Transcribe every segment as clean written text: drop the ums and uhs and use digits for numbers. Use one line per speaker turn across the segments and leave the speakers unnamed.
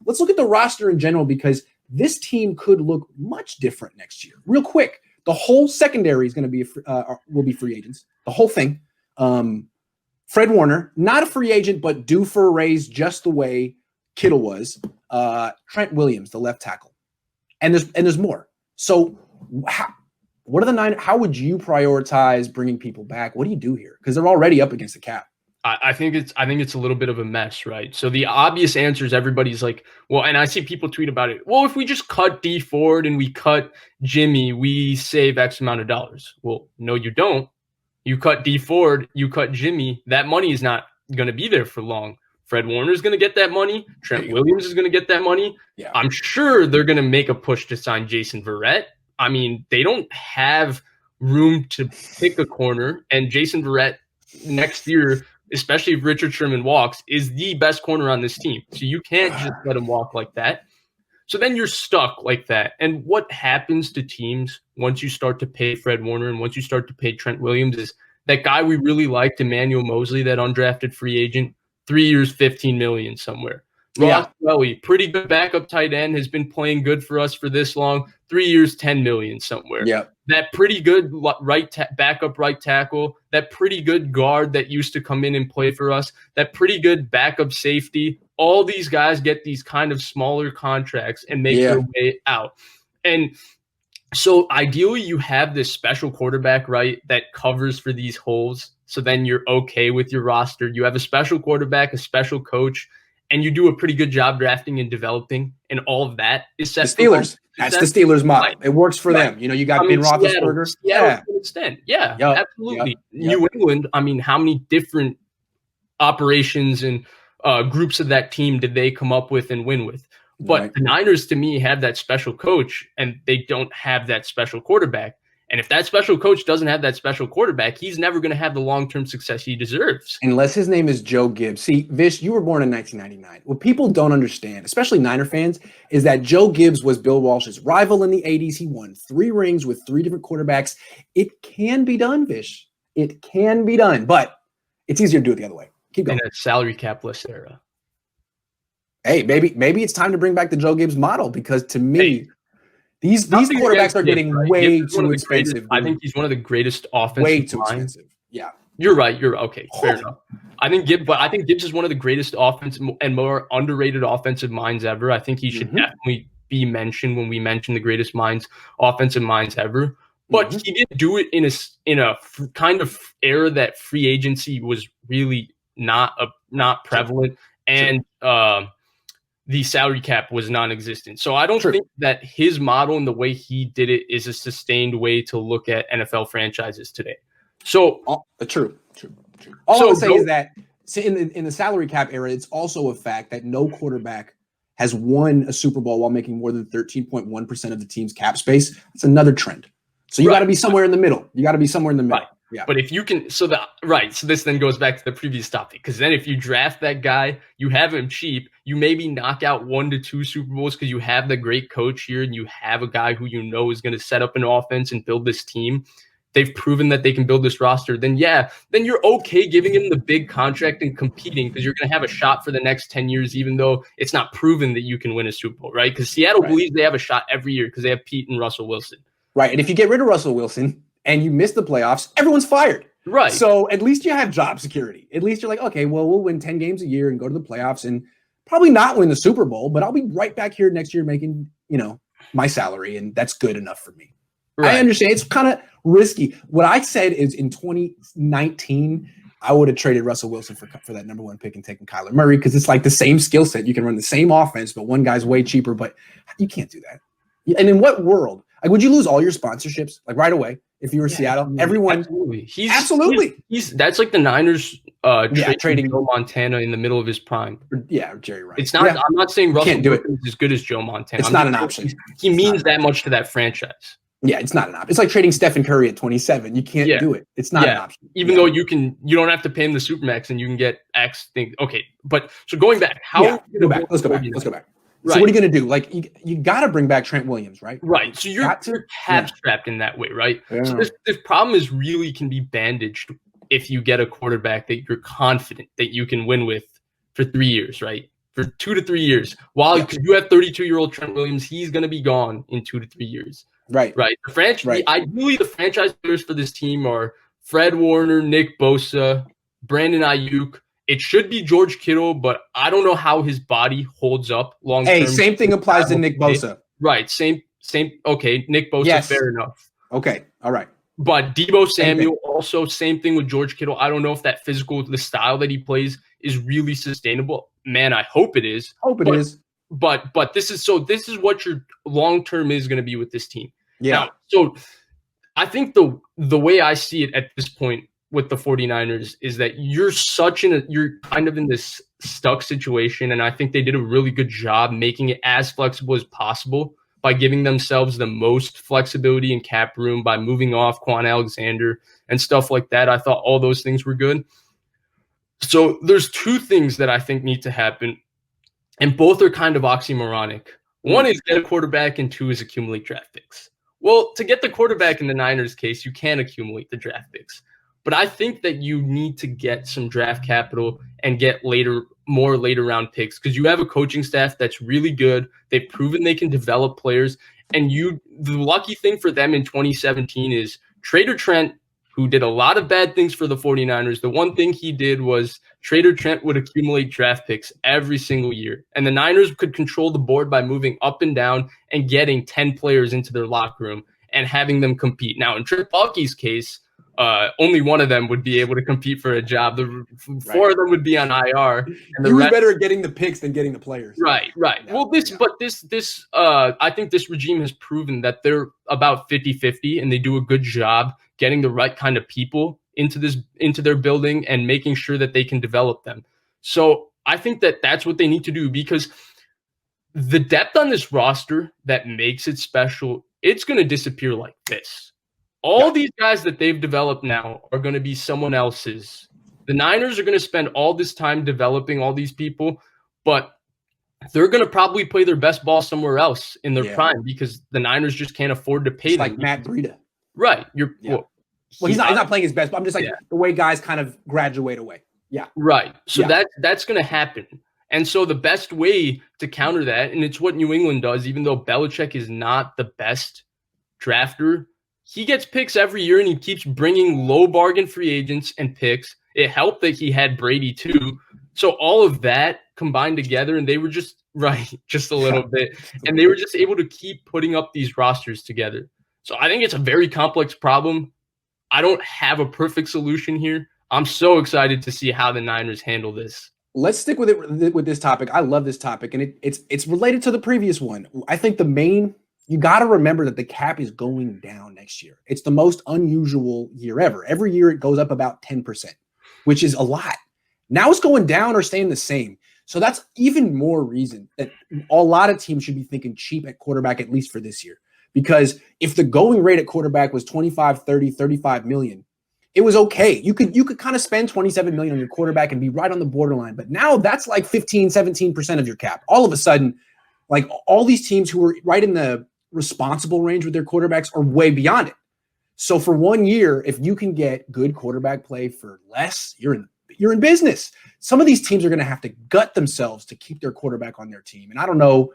let's look at the roster in general, because this team could look much different next year. Real quick, the whole secondary is going to be will be free agents. The whole thing. Fred Warner, not a free agent, but due for a raise, just the way Kittle was. Trent Williams, the left tackle, and there's more. So, what are the Niners? How would you prioritize bringing people back? What do you do here? Because they're already up against the cap.
I think it's a little bit of a mess, right? So the obvious answer is everybody's like, well, and I see people tweet about it. Well, if we just cut D Ford and we cut Jimmy, we save X amount of dollars. Well, no, you don't. You cut D Ford, you cut Jimmy. That money is not going to be there for long. Fred Warner is going to get that money. Trent Williams is going to get that money.
Yeah.
I'm sure they're going to make a push to sign Jason Verrett. I mean, they don't have room to pick a corner, and Jason Verrett next year, especially if Richard Sherman walks, is the best corner on this team. So you can't just let him walk like that. So then you're stuck like that. And what happens to teams once you start to pay Fred Warner and once you start to pay Trent Williams is that guy we really liked, Emmanuel Mosley, that undrafted free agent, 3 years, $15 million somewhere. Ross Dwelly, pretty good backup tight end, has been playing good for us for this long. 3 years, $10 million somewhere.
Yeah.
That pretty good backup right tackle, that pretty good guard that used to come in and play for us, that pretty good backup safety. All these guys get these kind of smaller contracts and make their way out. And so ideally you have this special quarterback, right, that covers for these holes. So then you're okay with your roster. You have a special quarterback, a special coach, and you do a pretty good job drafting and developing, and all of that is set.
The Steelers. That's the Steelers model. It works for them. You know, you got Ben Roethlisberger.
Seattle to an extent. Yeah, absolutely. New England, I mean, how many different operations and groups of that team did they come up with and win with? But the Niners, to me, have that special coach, and they don't have that special quarterback. And if that special coach doesn't have that special quarterback, he's never going to have the long-term success he deserves.
Unless his name is Joe Gibbs. See, Vish, you were born in 1999. What people don't understand, especially Niner fans, is that Joe Gibbs was Bill Walsh's rival in the 80s. He won 3 rings with 3 different quarterbacks. It can be done, Vish. It can be done, but it's easier to do it the other way. Keep going.
In a salary cap less era.
Hey, maybe it's time to bring back the Joe Gibbs model, because to me, these quarterbacks are getting way too expensive.
I think he's one of the greatest offensive
way too expensive. Yeah.
You're right. You're okay. Fair enough. I think Gibbs is one of the greatest offensive and more underrated offensive minds ever. I think he should definitely be mentioned when we mention the greatest offensive minds ever. But he didn't do it in a kind of era that free agency was really not prevalent, and the salary cap was non-existent. So I don't think that his model and the way he did it is a sustained way to look at NFL franchises today. So
true. All I would say is that in the salary cap era, it's also a fact that no quarterback has won a Super Bowl while making more than 13.1% of the team's cap space. That's another trend. So you got to be somewhere in the middle. Right. Yeah.
But if you can, so this then goes back to the previous topic, because then if you draft that guy, you have him cheap, you maybe knock out 1 to 2 Super Bowls because you have the great coach here and you have a guy who you know is going to set up an offense and build this team. They've proven that they can build this roster. Then you're okay giving him the big contract and competing, because you're going to have a shot for the next 10 years, even though it's not proven that you can win a Super Bowl, right? Because Seattle believes they have a shot every year because they have Pete and Russell Wilson.
Right. And if you get rid of Russell Wilson and you miss the playoffs, everyone's fired.
Right.
So at least you have job security. At least you're like, okay, well, we'll win 10 games a year and go to the playoffs and probably not win the Super Bowl, but I'll be right back here next year making, my salary, and that's good enough for me. Right. I understand it's kind of risky. What I said is in 2019, I would have traded Russell Wilson for that number 1 pick and taken Kyler Murray, because it's like the same skill set. You can run the same offense, but one guy's way cheaper, but you can't do that. And in what world? Like, would you lose all your sponsorships like right away if you were Seattle? Everyone, absolutely.
That's like the Niners trading Joe Montana in the middle of his prime.
Yeah, Jerry Rice.
It's not. Yeah. I'm not saying Russell is as good as Joe Montana.
It's not an option.
He means that much to that franchise.
Yeah, it's not an option. It's like trading Stephen Curry at 27. You can't do it. It's not an option.
Even though you don't have to pay him the Supermax and you can get X thing. Okay, but so going back, let's go back. Right.
So what are you going to do? Like, you got to bring back Trent Williams, right?
Right. So you're cap strapped in that way, right? Yeah. So this problem is really can be bandaged if you get a quarterback that you're confident that you can win with for 3 years, right? for 2 to 3 years. While because you have 32-year-old Trent Williams, he's going to be gone in 2 to 3 years.
Right.
Ideally, the franchise players for this team are Fred Warner, Nick Bosa, Brandon Ayuk. It should be George Kittle, but I don't know how his body holds up long term.
Hey, same thing applies to Nick Bosa.
Right. Same. Okay. Nick Bosa, fair enough.
Okay. All right.
But Deebo Samuel, also same thing with George Kittle. I don't know if that the style that he plays is really sustainable. Man, I hope it is. But this is what your long term is going to be with this team.
Yeah.
Now, so I think the way I see it at this point with the 49ers is that you're kind of in this stuck situation. And I think they did a really good job making it as flexible as possible by giving themselves the most flexibility and cap room by moving off Quan Alexander and stuff like that. I thought all those things were good. So there's two things that I think need to happen, and both are kind of oxymoronic. One is get a quarterback, and two is accumulate draft picks. Well, to get the quarterback in the Niners case, you can accumulate the draft picks. But I think that you need to get some draft capital and get more later round picks because you have a coaching staff that's really good. They've proven they can develop players. And the lucky thing for them in 2017 is Trader Trent, who did a lot of bad things for the 49ers. The one thing he did was Trader Trent would accumulate draft picks every single year. And the Niners could control the board by moving up and down and getting 10 players into their locker room and having them compete. Now, in Trent Baalke's case, only one of them would be able to compete for a job. The four of them would be on IR. And
he was better at getting the picks than getting the players.
Right. Yeah, well, I think this regime has proven that they're about 50-50 and they do a good job getting the right kind of people into their building and making sure that they can develop them. So I think that that's what they need to do because the depth on this roster that makes it special, it's going to disappear like this. All these guys that they've developed now are going to be someone else's. The Niners are going to spend all this time developing all these people, but they're going to probably play their best ball somewhere else in their prime because the Niners just can't afford to pay them.
Like Matt Breida.
Right.
Well, he's not playing his best, but I'm just like the way guys kind of graduate away. Yeah.
Right. So that's going to happen. And so the best way to counter that, and it's what New England does, even though Belichick is not the best drafter, he gets picks every year and he keeps bringing low bargain free agents and picks. It helped that he had Brady too. So all of that combined together and they were just a little bit. And they were just able to keep putting up these rosters together. So I think it's a very complex problem. I don't have a perfect solution here. I'm so excited to see how the Niners handle this.
Let's stick with it with this topic. I love this topic and it's related to the previous one. I think you got to remember that the cap is going down next year. It's the most unusual year ever. Every year it goes up about 10%, which is a lot. Now it's going down or staying the same. So that's even more reason that a lot of teams should be thinking cheap at quarterback, at least for this year. Because if the going rate at quarterback was 25, 30, 35 million, it was okay. You could kind of spend 27 million on your quarterback and be right on the borderline. But now that's like 15, 17% of your cap. All of a sudden, like all these teams who were right in the responsible range with their quarterbacks are way beyond it. So for 1 year, if you can get good quarterback play for less, you're in business. Some of these teams are going to have to gut themselves to keep their quarterback on their team. And I don't know,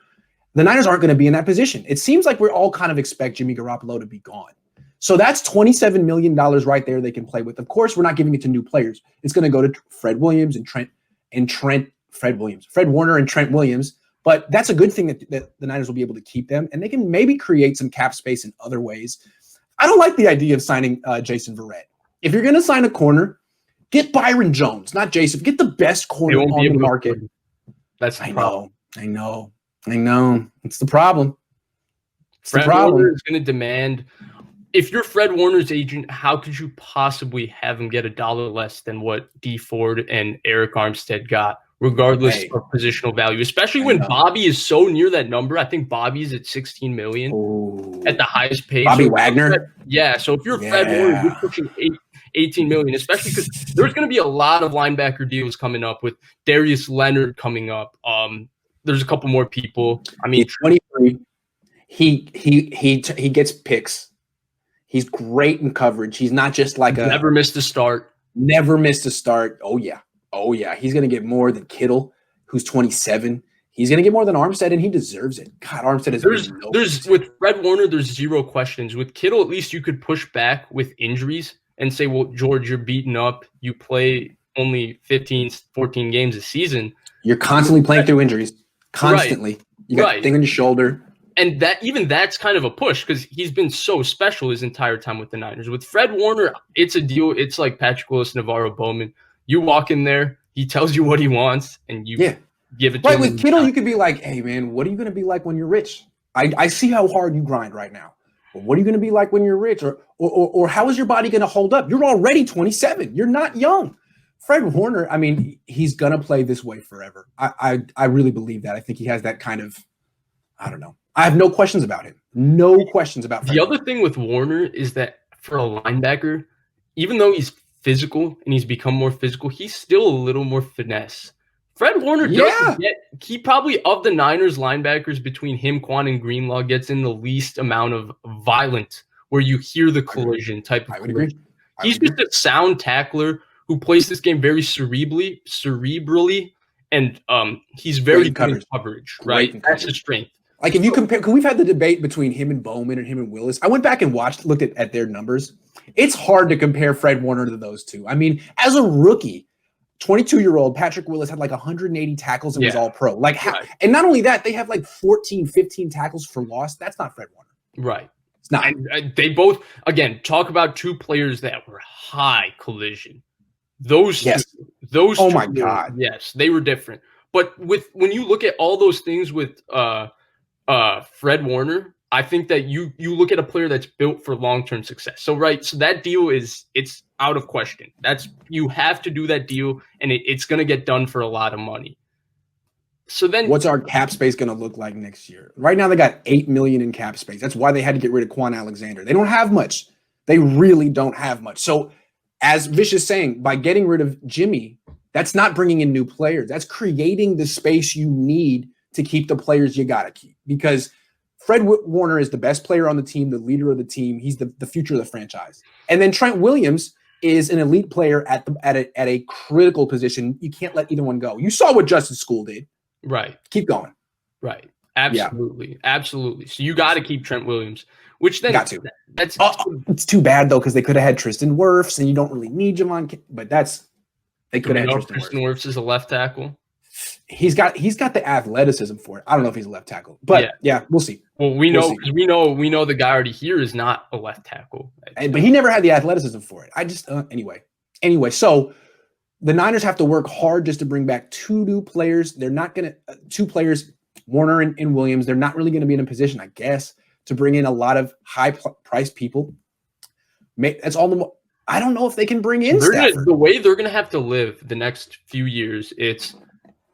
the Niners aren't going to be in that position. It seems like we all kind of expect Jimmy Garoppolo to be gone. So that's $27 million right there they can play with. Of course, we're not giving it to new players. It's going to go to Fred Williams Fred Warner and Trent Williams. But that's a good thing that the Niners will be able to keep them, and they can maybe create some cap space in other ways. I don't like the idea of signing Jason Verrett. If you're going to sign a corner, get Byron Jones, not Jason. Get the best corner on the market.
That's the problem.
I know. It's the problem.
Fred Warner is going to demand. If you're Fred Warner's agent, how could you possibly have him get $1 less than what Dee Ford and Eric Armstead got? Regardless of positional value, especially when Bobby is so near that number. I think Bobby's at 16 million at the highest paid.
Bobby Wagner.
So if you're Fred Warner, you're pushing 18 million, especially because there's going to be a lot of linebacker deals coming up with Darius Leonard coming up. There's a couple more people. I mean,
he's 23. He gets picks. He's great in coverage. He's not just like
never missed a start.
Never missed a start. Oh yeah. He's going to get more than Kittle, who's 27. He's going to get more than Armstead, and he deserves it. God, Armstead is
there's with Fred Warner, there's zero questions. With Kittle, at least you could push back with injuries and say, well, George, you're beaten up. You play only 15, 14 games a season.
You're constantly playing through injuries. Constantly. Right. You got a thing on your shoulder.
And that's kind of a push because he's been so special his entire time with the Niners. With Fred Warner, it's a deal. It's like Patrick Willis, Navarro Bowman. You walk in there, he tells you what he wants, and you give it to him.
Right, with Kittle, you could be like, hey, man, what are you going to be like when you're rich? I see how hard you grind right now. But what are you going to be like when you're rich? Or how is your body going to hold up? You're already 27. You're not young. Fred Warner, I mean, he's going to play this way forever. I really believe that. I think he has that kind of, I don't know. I have no questions about him. No questions about Fred
Warner. Other thing with Warner is that for a linebacker, even though he's physical and he's become more physical, he's still a little more finesse. Fred Warner he probably, of the Niners linebackers between him, Quan, and Greenlaw, gets in the least amount of violent, where you hear the collision type of collision. He's just a sound tackler who plays this game very cerebrally, and he's very good in coverage, right? That's his strength.
Like if you compare, because we've had the debate between him and Bowman and him and Willis. I went back and looked at their numbers. It's hard to compare Fred Warner to those two. I mean, as a rookie, 22-year-old Patrick Willis had like 180 tackles and was all pro. Like, and not only that, they have like 14, 15 tackles for loss. That's not Fred Warner.
Right.
It's not.
And they both, again, talk about two players that were high collision. Those two,
oh my God.
Yes, they were different. But when you look at all those things with Fred Warner, I think that you look at a player that's built for long-term success. So that deal it's out of question. You have to do that deal, and it's going to get done for a lot of money. So then,
what's our cap space going to look like next year? Right now, they got $8 million in cap space. That's why they had to get rid of Quan Alexander. They don't have much. They really don't have much. So, as Vish is saying, by getting rid of Jimmy, that's not bringing in new players. That's creating the space you need to keep the players you got to keep, because Fred Warner is the best player on the team, the leader of the team. He's the future of the franchise. And then Trent Williams is an elite player at a critical position. You can't let either one go. You saw what Justin School did.
Right.
Keep going.
Right. Absolutely. Yeah. Absolutely. So you got to keep Trent Williams, which then
got to. It's too bad though, because they could have had Tristan Wirfs, and you don't really need Javon. But they could have had
Tristan Wirfs as a left tackle.
He's got the athleticism for it. I don't know if he's a left tackle, but yeah we'll see.
Well, we know the guy already here is not a left tackle,
but he never had the athleticism for it. I just anyway. So the Niners have to work hard just to bring back two new players. They're not going to two players, Warner and Williams. They're not really going to be in a position, I guess, to bring in a lot of high-priced people. That's all. I don't know if they can bring in Stafford.
The way they're going to have to live the next few years,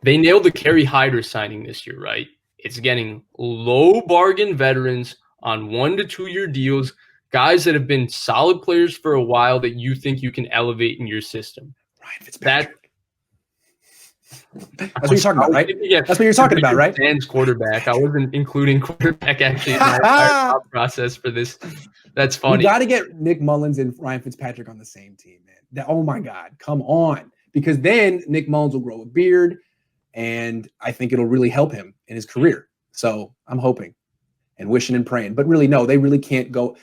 they nailed the Kerry Hyder signing this year, right? It's getting low bargain veterans on 1 to 2 year deals, guys that have been solid players for a while that you think you can elevate in your system.
Ryan Fitzpatrick. That's what you're talking about, right? That's what you're talking about, right?
Dan's quarterback. I wasn't including quarterback actually in my thought process for this. That's funny.
You got to get Nick Mullins and Ryan Fitzpatrick on the same team, man. Oh my God, come on! Because then Nick Mullins will grow a beard, and I think it'll really help him in his career. So I'm hoping and wishing and praying. But really, no, they really can't go.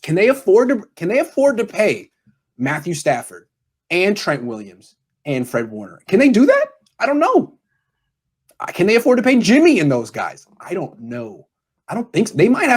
Can they afford to pay Matthew Stafford and Trent Williams and Fred Warner? Can they do that? I don't know. Can they afford to pay Jimmy and those guys? I don't know. I don't think so. They might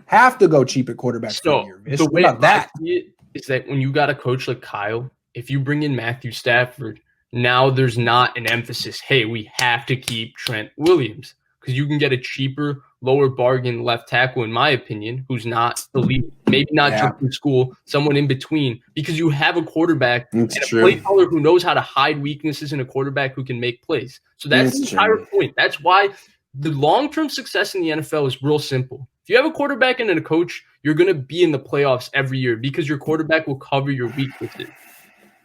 have to go cheap at quarterback for a year.
The way I see it is that when you got a coach like Kyle, if you bring in Matthew Stafford, now there's not an emphasis, hey, we have to keep Trent Williams, because you can get a cheaper, lower bargain left tackle, in my opinion, who's not the lead, maybe not just in school, someone in between, because you have a quarterback and a play caller who knows how to hide weaknesses and a quarterback who can make plays. So that's the entire point. That's why the long-term success in the NFL is real simple. If you have a quarterback and a coach, you're going to be in the playoffs every year because your quarterback will cover your weaknesses.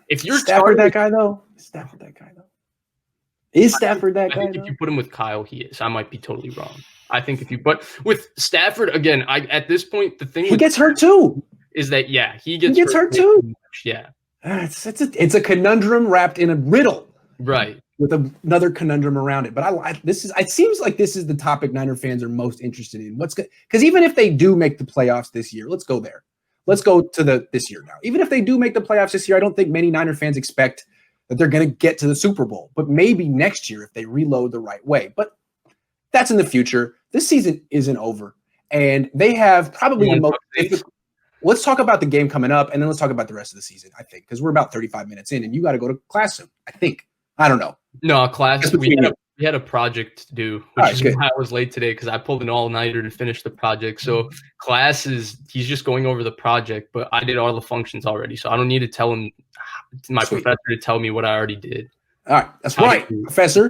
If you're
Stafford that guy though? Is Stafford that guy?
I think if you put him with Kyle, he is. I might be totally wrong. I think but with Stafford, again, at this point, the thing
he gets hurt too.
Is that he gets hurt
too?
Yeah.
It's a conundrum wrapped in a riddle.
Right.
another conundrum around it. But it seems like this is the topic Niner fans are most interested in. What's good? Because even if they do make the playoffs this year, let's go there. Let's go to this year now. Even if they do make the playoffs this year, I don't think many Niner fans expect that they're going to get to the Super Bowl. But maybe next year if they reload the right way. But that's in the future. This season isn't over. And they have probably the most difficult. Let's talk about the game coming up, and then let's talk about the rest of the season, I think, because we're about 35 minutes in, and you got to go to class soon, I think. I don't know.
No, class. We had a project to do, which is why I was late today, because I pulled an all-nighter to finish the project. So class he's just going over the project, but I did all the functions already, so I don't need to tell him, my professor, to tell me what I already did.
All right, that's right, professor.